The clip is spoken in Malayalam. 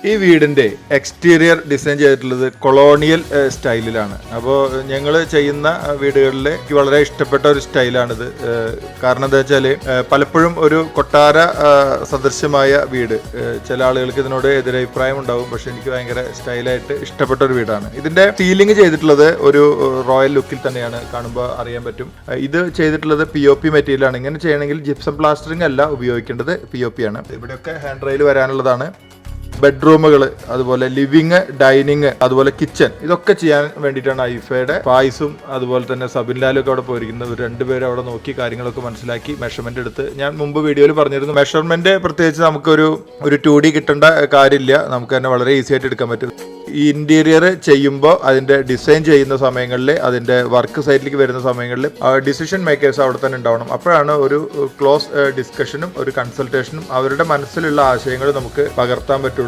ഈ വീടിന്റെ എക്സ്റ്റീരിയർ ഡിസൈൻ ചെയ്തിട്ടുള്ളത് കൊളോണിയൽ സ്റ്റൈലിലാണ്. അപ്പോൾ ഞങ്ങൾ ചെയ്യുന്ന വീടുകളിൽ എനിക്ക് വളരെ ഇഷ്ടപ്പെട്ട ഒരു സ്റ്റൈലാണിത്. കാരണം എന്താ വെച്ചാൽ പലപ്പോഴും ഒരു കൊട്ടാര സദൃശ്യമായ വീട്, ചില ആളുകൾക്ക് ഇതിനോട് എതിരഭിപ്രായം ഉണ്ടാവും, പക്ഷെ എനിക്ക് ഭയങ്കര സ്റ്റൈലായിട്ട് ഇഷ്ടപ്പെട്ട ഒരു വീടാണ്. ഇതിന്റെ സീലിംഗ് ചെയ്തിട്ടുള്ളത് ഒരു റോയൽ ലുക്കിൽ തന്നെയാണ്, കാണുമ്പോൾ അറിയാൻ പറ്റും. ഇത് ചെയ്തിട്ടുള്ളത് POP മെറ്റീരിയലാണ്. ഇങ്ങനെ ചെയ്യണമെങ്കിൽ ജിപ്സം പ്ലാസ്റ്ററിംഗ് അല്ല ഉപയോഗിക്കേണ്ടത്, POP ആണ്. ഇവിടെയൊക്കെ ഹാൻഡ് റെയിൽ വരാനുള്ളതാണ്. ബെഡ്റൂമുകൾ, അതുപോലെ ലിവിങ്, ഡൈനിങ്, അതുപോലെ കിച്ചൺ, ഇതൊക്കെ ചെയ്യാൻ വേണ്ടിയിട്ടാണ് ഐഫയുടെ ഫായിസും അതുപോലെ തന്നെ സബിൻ ലാലും ഒക്കെ അവിടെ പോയിരിക്കുന്നത്. രണ്ടുപേരും അവിടെ നോക്കി കാര്യങ്ങളൊക്കെ മനസ്സിലാക്കി മെഷർമെന്റ് എടുത്ത്, ഞാൻ മുമ്പ് വീഡിയോയിൽ പറഞ്ഞിരുന്നു, മെഷർമെന്റ് പ്രത്യേകിച്ച് നമുക്കൊരു 2D കിട്ടേണ്ട കാര്യമില്ല, നമുക്ക് തന്നെ വളരെ ഈസി ആയിട്ട് എടുക്കാൻ പറ്റും. ഈ ഇന്റീരിയർ ചെയ്യുമ്പോൾ അതിന്റെ ഡിസൈൻ ചെയ്യുന്ന സമയങ്ങളിൽ, അതിന്റെ വർക്ക് സൈറ്റിലേക്ക് വരുന്ന സമയങ്ങളിൽ ഡിസിഷൻ മേക്കേഴ്സ് അവിടെ തന്നെ ഉണ്ടാവണം. അപ്പോഴാണ് ഒരു ക്ലോസ് ഡിസ്കഷനും ഒരു കൺസൾട്ടേഷനും അവരുടെ മനസ്സിലുള്ള ആശയങ്ങൾ നമുക്ക് പകർത്താൻ പറ്റുള്ളൂ.